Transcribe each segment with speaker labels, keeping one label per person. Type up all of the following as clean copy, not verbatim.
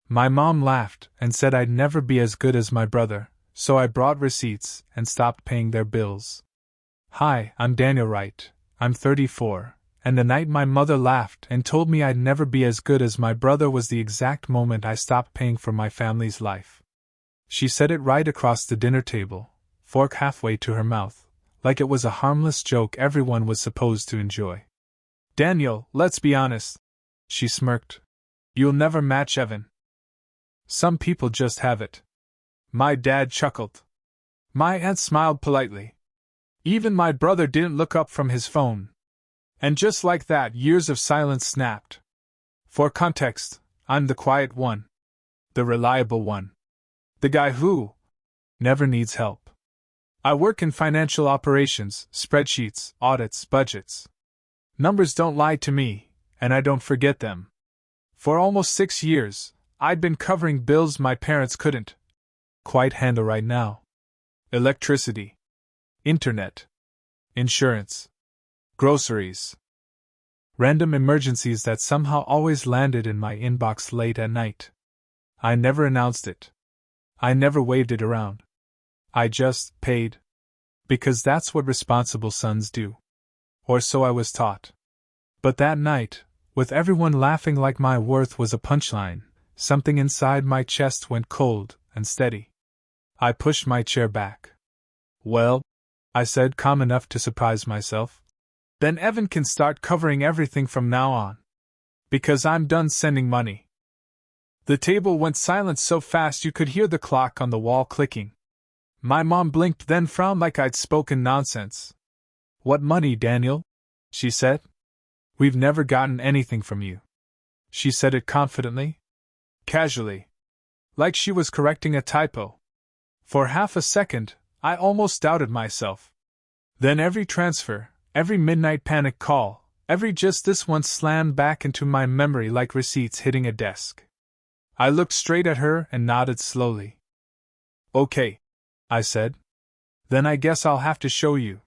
Speaker 1: My mom laughed and said I'd never be as good as my brother, so I brought receipts and stopped paying their bills. Hi, I'm Daniel Wright, I'm 34, and the night my mother laughed and told me I'd never be as good as my brother was the exact moment I stopped paying for my family's life. She said it right across the dinner table, fork halfway to her mouth, like it was a harmless joke everyone was supposed to enjoy. Daniel, let's be honest, she smirked. You'll never match Evan. Some people just have it. My dad chuckled. My aunt smiled politely. Even my brother didn't look up from his phone. And just like that, years of silence snapped. For context, I'm the quiet one. The reliable one. The guy who never needs help. I work in financial operations, spreadsheets, audits, budgets. Numbers don't lie to me, and I don't forget them. For almost 6 years, I'd been covering bills my parents couldn't quite handle right now. Electricity, internet, insurance, groceries. Random emergencies that somehow always landed in my inbox late at night. I never announced it. I never waved it around. I just paid. Because that's what responsible sons do. Or so I was taught. But that night, with everyone laughing like my worth was a punchline, something inside my chest went cold and steady. I pushed my chair back. Well, I said, calm enough to surprise myself. Then Evan can start covering everything from now on. Because I'm done sending money. The table went silent so fast you could hear the clock on the wall clicking. My mom blinked, then frowned like I'd spoken nonsense. What money, Daniel? She said. We've never gotten anything from you. She said it confidently. Casually. Like she was correcting a typo. For half a second, I almost doubted myself. Then every transfer, every midnight panic call, every just this one slammed back into my memory like receipts hitting a desk. I looked straight at her and nodded slowly. Okay, I said. Then I guess I'll have to show you.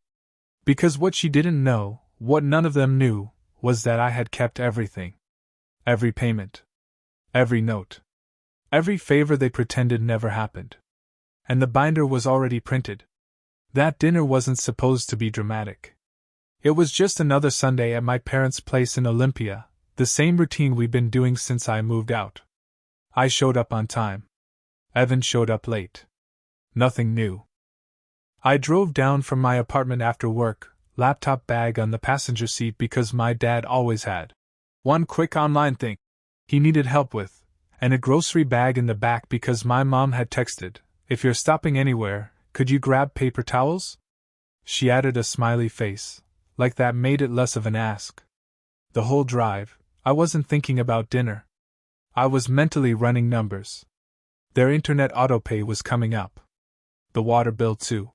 Speaker 1: Because what she didn't know, what none of them knew, was that I had kept everything. Every payment. Every note. Every favor they pretended never happened. And the binder was already printed. That dinner wasn't supposed to be dramatic. It was just another Sunday at my parents' place in Olympia, the same routine we'd been doing since I moved out. I showed up on time. Evan showed up late. Nothing new. I drove down from my apartment after work, laptop bag on the passenger seat because my dad always had one quick online thing he needed help with, and a grocery bag in the back because my mom had texted, "If you're stopping anywhere, could you grab paper towels?" She added a smiley face, like that made it less of an ask. The whole drive, I wasn't thinking about dinner. I was mentally running numbers. Their internet autopay was coming up. The water bill too.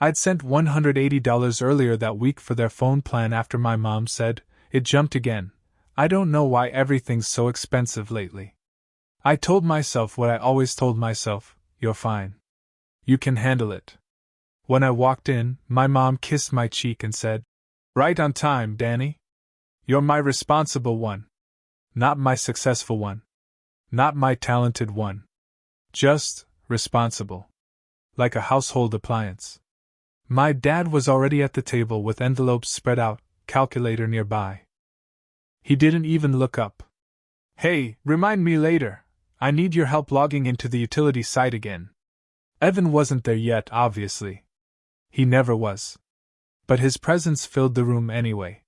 Speaker 1: I'd sent $180 earlier that week for their phone plan after my mom said, it jumped again. I don't know why everything's so expensive lately. I told myself what I always told myself, you're fine. You can handle it. When I walked in, my mom kissed my cheek and said, right on time, Danny. You're my responsible one. Not my successful one. Not my talented one. Just responsible. Like a household appliance. My dad was already at the table with envelopes spread out, calculator nearby. He didn't even look up. Hey, remind me later. I need your help logging into the utility site again. Evan wasn't there yet, obviously. He never was. But his presence filled the room anyway.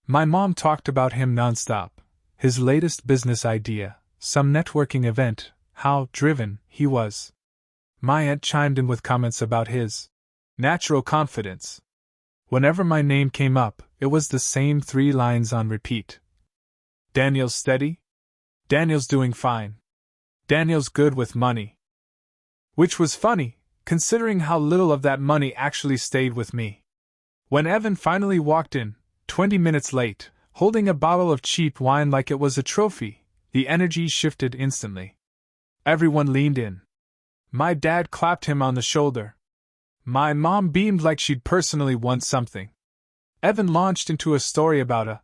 Speaker 1: My mom talked about him nonstop, his latest business idea, some networking event, how driven he was. My aunt chimed in with comments about his natural confidence. Whenever my name came up, it was the same 3 lines on repeat. Daniel's steady? Daniel's doing fine. Daniel's good with money. Which was funny, considering how little of that money actually stayed with me. When Evan finally walked in, 20 minutes late, holding a bottle of cheap wine like it was a trophy, the energy shifted instantly. Everyone leaned in. My dad clapped him on the shoulder. My mom beamed like she'd personally won something. Evan launched into a story about a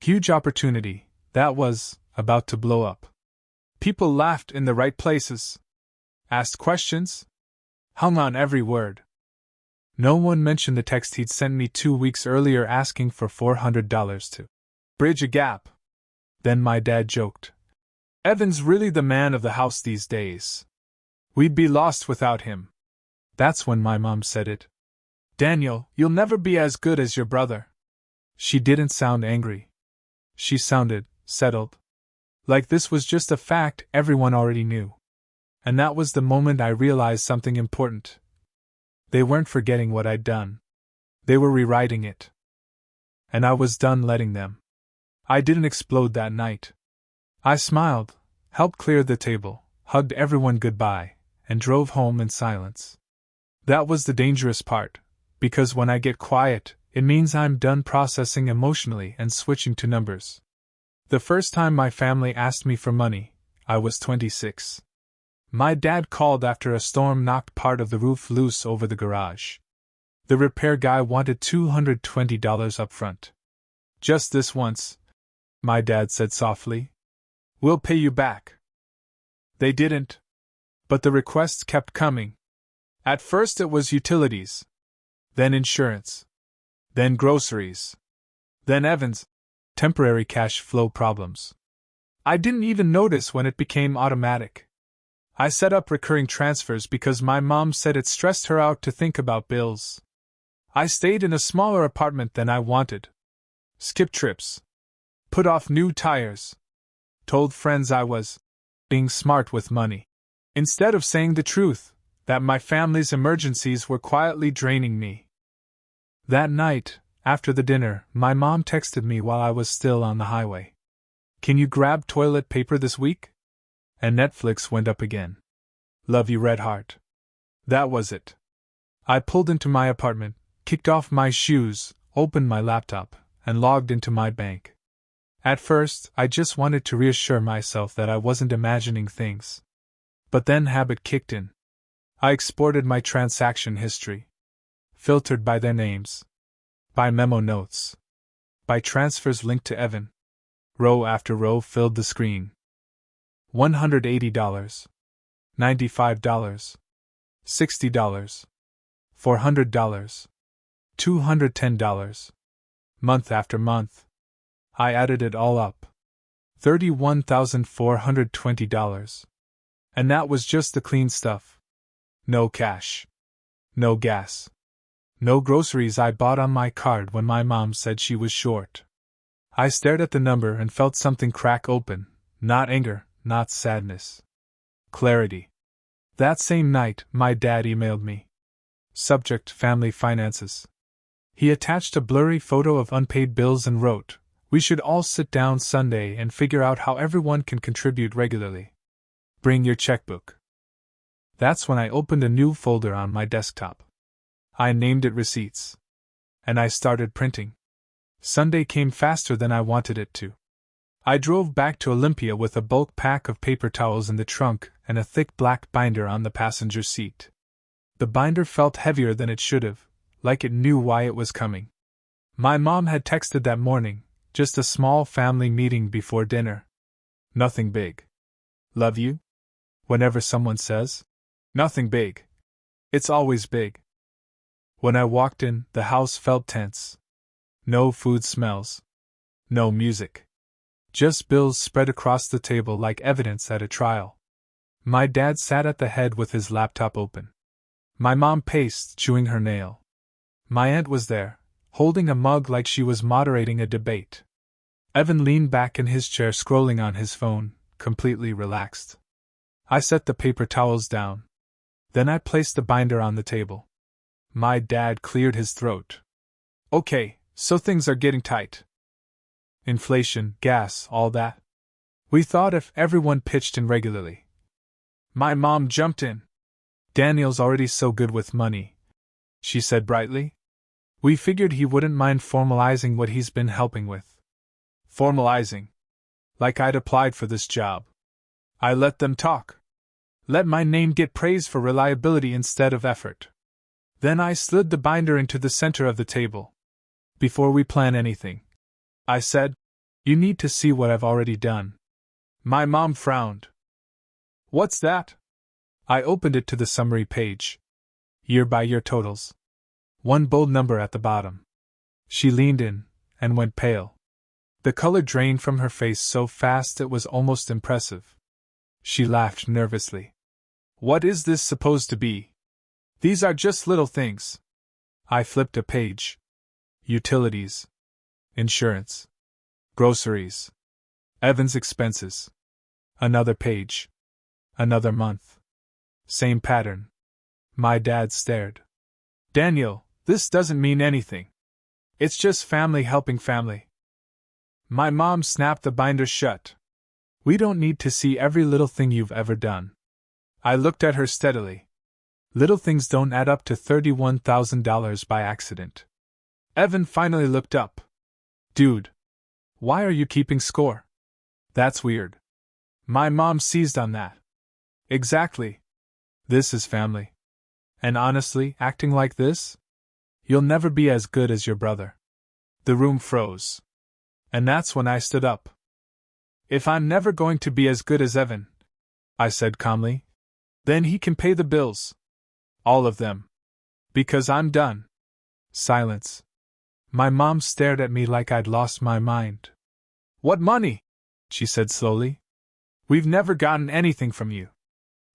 Speaker 1: huge opportunity that was about to blow up. People laughed in the right places, asked questions, hung on every word. No one mentioned the text he'd sent me 2 weeks earlier asking for $400 to bridge a gap. Then my dad joked, "Evan's really the man of the house these days. We'd be lost without him." That's when my mom said it. "Daniel, you'll never be as good as your brother." She didn't sound angry. She sounded settled. Like this was just a fact everyone already knew. And that was the moment I realized something important. They weren't forgetting what I'd done. They were rewriting it. And I was done letting them. I didn't explode that night. I smiled, helped clear the table, hugged everyone goodbye, and drove home in silence. That was the dangerous part, because when I get quiet, it means I'm done processing emotionally and switching to numbers. The first time my family asked me for money, I was 26. My dad called after a storm knocked part of the roof loose over the garage. The repair guy wanted $220 up front. "Just this once," my dad said softly. "We'll pay you back." They didn't. But the requests kept coming. At first it was utilities. Then insurance. Then groceries. Then Evans. Temporary cash flow problems. I didn't even notice when it became automatic. I set up recurring transfers because my mom said it stressed her out to think about bills. I stayed in a smaller apartment than I wanted. Skipped trips. Put off new tires. Told friends I was being smart with money. Instead of saying the truth, that my family's emergencies were quietly draining me. That night, after the dinner, my mom texted me while I was still on the highway. "Can you grab toilet paper this week?" And Netflix went up again. "Love you, Red Heart." That was it. I pulled into my apartment, kicked off my shoes, opened my laptop, and logged into my bank. At first, I just wanted to reassure myself that I wasn't imagining things. But then habit kicked in. I exported my transaction history. Filtered by their names. By memo notes. By transfers linked to Evan. Row after row filled the screen. $180. $95. $60. $400. $210. Month after month. I added it all up. $31,420. And that was just the clean stuff. No cash. No gas. No groceries I bought on my card when my mom said she was short. I stared at the number and felt something crack open. Not anger, not sadness. Clarity. That same night, my dad emailed me. Subject: family finances. He attached a blurry photo of unpaid bills and wrote, "We should all sit down Sunday and figure out how everyone can contribute regularly. Bring your checkbook." That's when I opened a new folder on my desktop. I named it Receipts. And I started printing. Sunday came faster than I wanted it to. I drove back to Olympia with a bulk pack of paper towels in the trunk and a thick black binder on the passenger seat. The binder felt heavier than it should have, like it knew why it was coming. My mom had texted that morning, just a small family meeting before dinner. Nothing big. Love you? Whenever someone says, nothing big. It's always big. When I walked in, the house felt tense. No food smells. No music. Just bills spread across the table like evidence at a trial. My dad sat at the head with his laptop open. My mom paced, chewing her nail. My aunt was there, holding a mug like she was moderating a debate. Evan leaned back in his chair scrolling on his phone, completely relaxed. I set the paper towels down. Then I placed the binder on the table. My dad cleared his throat. "Okay, so things are getting tight. Inflation, gas, all that. We thought if everyone pitched in regularly." My mom jumped in. "Daniel's already so good with money," she said brightly. "We figured he wouldn't mind formalizing what he's been helping with." Formalizing. Like I'd applied for this job. I let them talk. Let my name get praise for reliability instead of effort. Then I slid the binder into the center of the table. "Before we plan anything," I said, "you need to see what I've already done." My mom frowned. What's that? I opened it to the summary page. Year-by-year totals. One bold number at the bottom. She leaned in, and went pale. The color drained from her face so fast it was almost impressive. She laughed nervously. What is this supposed to be? These are just little things. I flipped a page. Utilities. Insurance. Groceries. Evan's expenses. Another page. Another month. Same pattern. My dad stared. Daniel, this doesn't mean anything. It's just family helping family. My mom snapped the binder shut. We don't need to see every little thing you've ever done. I looked at her steadily. Little things don't add up to $31,000 by accident. Evan finally looked up. Dude, why are you keeping score? That's weird. My mom seized on that. Exactly. This is family. And honestly, acting like this? You'll never be as good as your brother. The room froze. And that's when I stood up. If I'm never going to be as good as Evan, I said calmly, then he can pay the bills. All of them. Because I'm done. Silence. My mom stared at me like I'd lost my mind. What money? She said slowly. We've never gotten anything from you.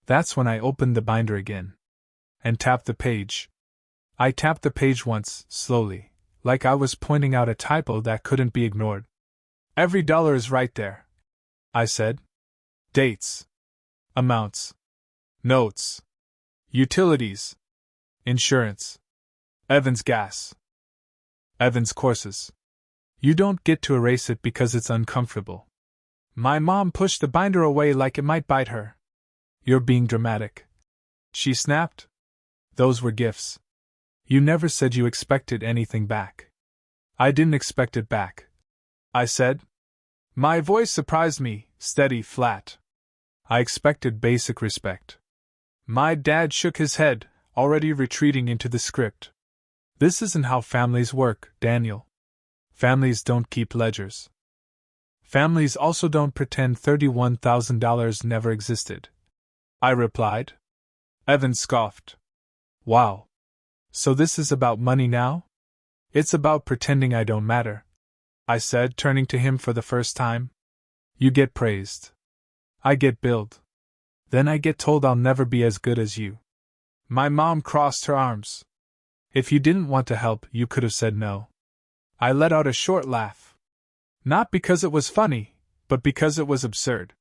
Speaker 1: That's when I opened the binder again. And tapped the page. I tapped the page once, slowly, like I was pointing out a typo that couldn't be ignored. Every dollar is right there, I said. Dates. Amounts. Notes. Utilities. Insurance. Evan's gas. Evan's courses. You don't get to erase it because it's uncomfortable. My mom pushed the binder away like it might bite her. You're being dramatic. She snapped. Those were gifts. You never said you expected anything back. I didn't expect it back, I said. My voice surprised me, steady, flat. I expected basic respect. My dad shook his head, already retreating into the script. This isn't how families work, Daniel. Families don't keep ledgers. Families also don't pretend $31,000 never existed, I replied. Evan scoffed. Wow. So this is about money now? It's about pretending I don't matter, I said, turning to him for the first time. You get praised. I get billed. Then I get told I'll never be as good as you. My mom crossed her arms. If you didn't want to help, you could have said no. I let out a short laugh. Not because it was funny, but because it was absurd.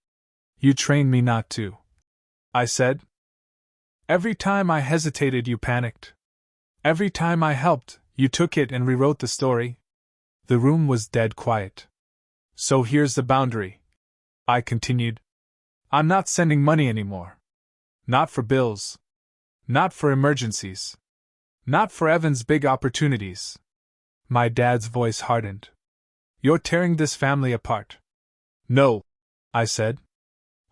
Speaker 1: You trained me not to, I said. Every time I hesitated, you panicked. Every time I helped, you took it and rewrote the story. The room was dead quiet. So here's the boundary, I continued. I'm not sending money anymore. Not for bills. Not for emergencies. Not for Evan's big opportunities. My dad's voice hardened. You're tearing this family apart. No, I said.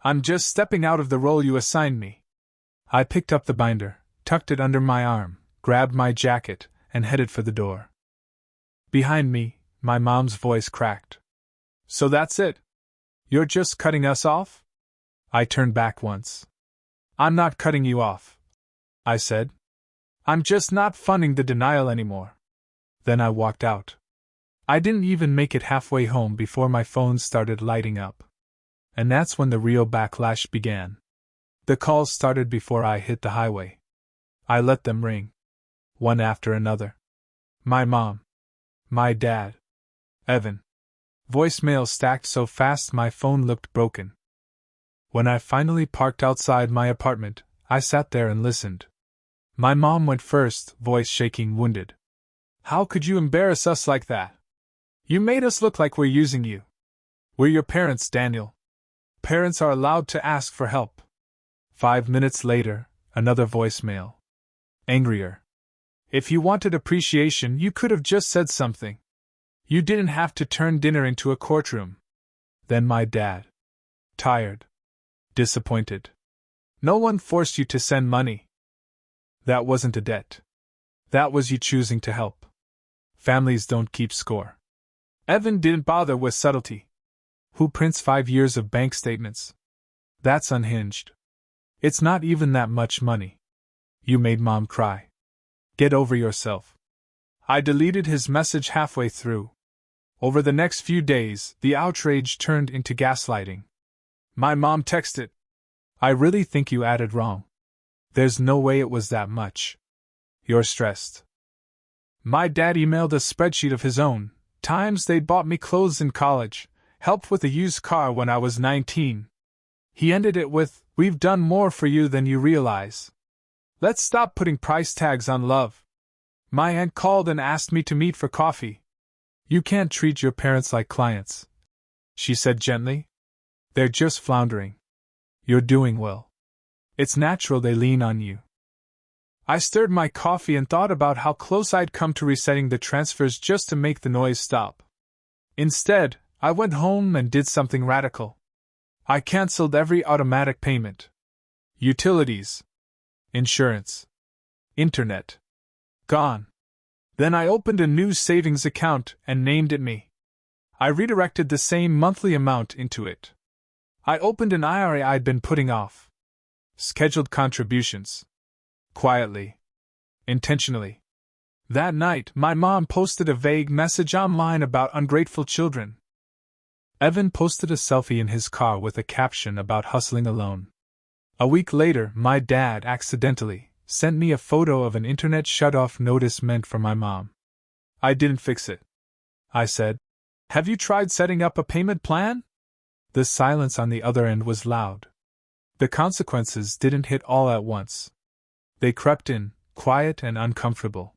Speaker 1: I'm just stepping out of the role you assigned me. I picked up the binder, tucked it under my arm, grabbed my jacket, and headed for the door. Behind me, my mom's voice cracked. So that's it? You're just cutting us off? I turned back once. I'm not cutting you off, I said. I'm just not funding the denial anymore. Then I walked out. I didn't even make it halfway home before my phone started lighting up. And that's when the real backlash began. The calls started before I hit the highway. I let them ring. One after another. My mom. My dad. Evan. Voicemail stacked so fast my phone looked broken. When I finally parked outside my apartment, I sat there and listened. My mom went first, voice shaking, wounded. How could you embarrass us like that? You made us look like we're using you. We're your parents, Daniel. Parents are allowed to ask for help. 5 minutes later, another voicemail. Angrier. If you wanted appreciation, you could have just said something. You didn't have to turn dinner into a courtroom. Then my dad. Tired. Disappointed. No one forced you to send money. That wasn't a debt. That was you choosing to help. Families don't keep score. Evan didn't bother with subtlety. Who prints 5 years of bank statements? That's unhinged. It's not even that much money. You made Mom cry. Get over yourself. I deleted his message halfway through. Over the next few days, the outrage turned into gaslighting. My mom texted, I really think you added wrong. There's no way it was that much. You're stressed. My dad emailed a spreadsheet of his own, times they'd bought me clothes in college, helped with a used car when I was 19. He ended it with, we've done more for you than you realize. Let's stop putting price tags on love. My aunt called and asked me to meet for coffee. You can't treat your parents like clients, she said gently. They're just floundering. You're doing well. It's natural they lean on you. I stirred my coffee and thought about how close I'd come to resetting the transfers just to make the noise stop. Instead, I went home and did something radical. I canceled every automatic payment. Utilities. Insurance. Internet. Gone. Then I opened a new savings account and named it me. I redirected the same monthly amount into it. I opened an IRA I'd been putting off. Scheduled contributions. Quietly. Intentionally. That night, my mom posted a vague message online about ungrateful children. Evan posted a selfie in his car with a caption about hustling alone. A week later, my dad accidentally sent me a photo of an internet shut-off notice meant for my mom. I didn't fix it. I said, have you tried setting up a payment plan? The silence on the other end was loud. The consequences didn't hit all at once. They crept in, quiet and uncomfortable.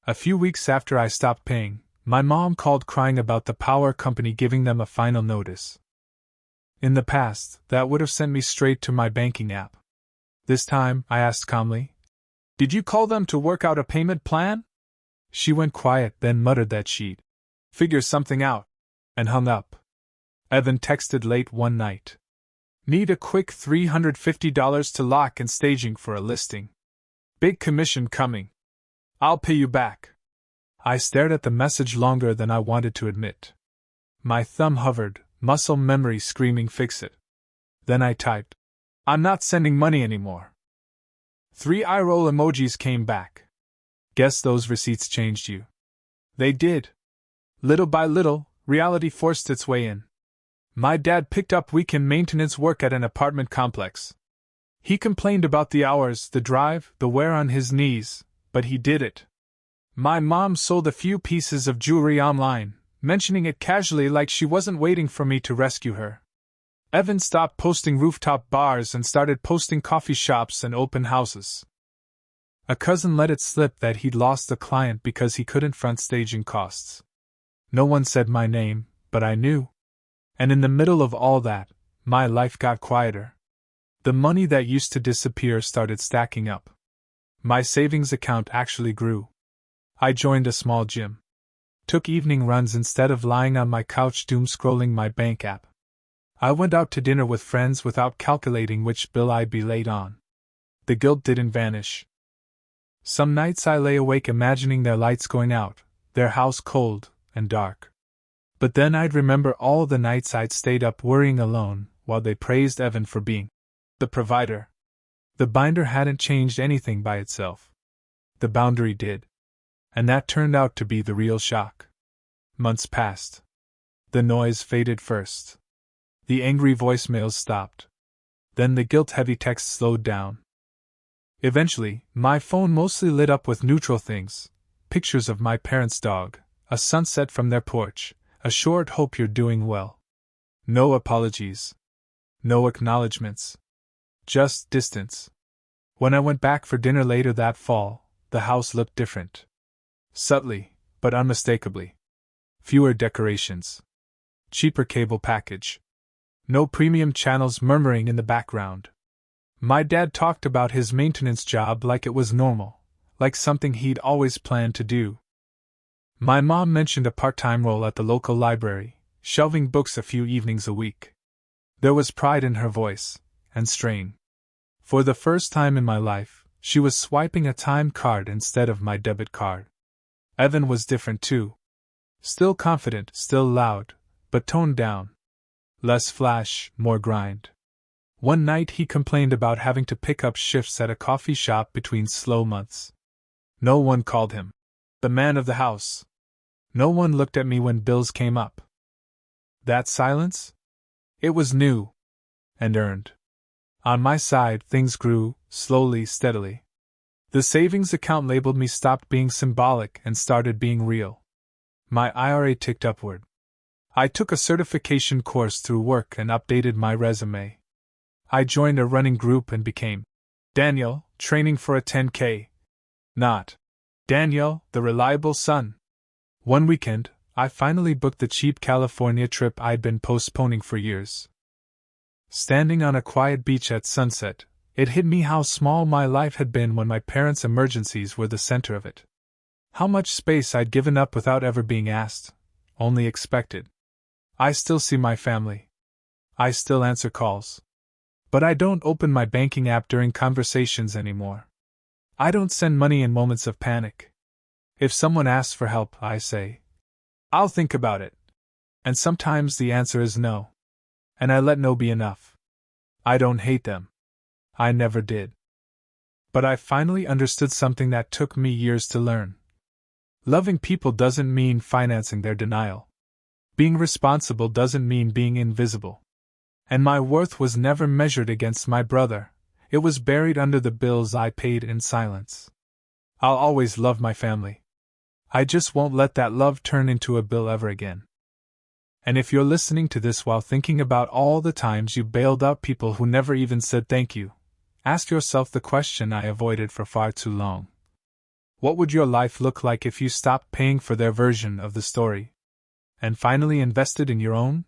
Speaker 1: A few weeks after I stopped paying, my mom called crying about the power company giving them a final notice. In the past, that would have sent me straight to my banking app. This time, I asked calmly, did you call them to work out a payment plan? She went quiet, then muttered that she'd figure something out, and hung up. Evan texted late one night. Need a quick $350 to lock and staging for a listing. Big commission coming. I'll pay you back. I stared at the message longer than I wanted to admit. My thumb hovered, muscle memory screaming fix it. Then I typed, I'm not sending money anymore. 3 eye-roll emojis came back. Guess those receipts changed you. They did. Little by little, reality forced its way in. My dad picked up weekend maintenance work at an apartment complex. He complained about the hours, the drive, the wear on his knees, but he did it. My mom sold a few pieces of jewelry online, mentioning it casually like she wasn't waiting for me to rescue her. Evan stopped posting rooftop bars and started posting coffee shops and open houses. A cousin let it slip that he'd lost a client because he couldn't front staging costs. No one said my name, but I knew. And in the middle of all that, my life got quieter. The money that used to disappear started stacking up. My savings account actually grew. I joined a small gym. Took evening runs instead of lying on my couch doom-scrolling my bank app. I went out to dinner with friends without calculating which bill I'd be late on. The guilt didn't vanish. Some nights I lay awake imagining their lights going out, their house cold and dark. But then I'd remember all the nights I'd stayed up worrying alone while they praised Evan for being the provider. The binder hadn't changed anything by itself. The boundary did. And that turned out to be the real shock. Months passed. The noise faded first. The angry voicemails stopped. Then the guilt-heavy texts slowed down. Eventually, my phone mostly lit up with neutral things. Pictures of my parents' dog, a sunset from their porch, a short hope you're doing well. No apologies. No acknowledgements. Just distance. When I went back for dinner later that fall, the house looked different. Subtly, but unmistakably. Fewer decorations. Cheaper cable package. No premium channels murmuring in the background. My dad talked about his maintenance job like it was normal, like something he'd always planned to do. My mom mentioned a part-time role at the local library, shelving books a few evenings a week. There was pride in her voice, and strain. For the first time in my life, she was swiping a time card instead of my debit card. Evan was different too. Still confident, still loud, but toned down. Less flash, more grind. One night he complained about having to pick up shifts at a coffee shop between slow months. No one called him the man of the house. No one looked at me when bills came up. That silence? It was new. And earned. On my side, things grew, slowly, steadily. The savings account labeled me stopped being symbolic and started being real. My IRA ticked upward. I took a certification course through work and updated my resume. I joined a running group and became Daniel, training for a 10K. Not Daniel, the reliable son. One weekend, I finally booked the cheap California trip I'd been postponing for years. Standing on a quiet beach at sunset, it hit me how small my life had been when my parents' emergencies were the center of it. How much space I'd given up without ever being asked, only expected. I still see my family. I still answer calls. But I don't open my banking app during conversations anymore. I don't send money in moments of panic. If someone asks for help, I say, "I'll think about it." And sometimes the answer is no. And I let no be enough. I don't hate them. I never did. But I finally understood something that took me years to learn. Loving people doesn't mean financing their denial. Being responsible doesn't mean being invisible. And my worth was never measured against my brother, it was buried under the bills I paid in silence. I'll always love my family. I just won't let that love turn into a bill ever again. And if you're listening to this while thinking about all the times you bailed out people who never even said thank you, ask yourself the question I avoided for far too long. What would your life look like if you stopped paying for their version of the story and finally invested in your own?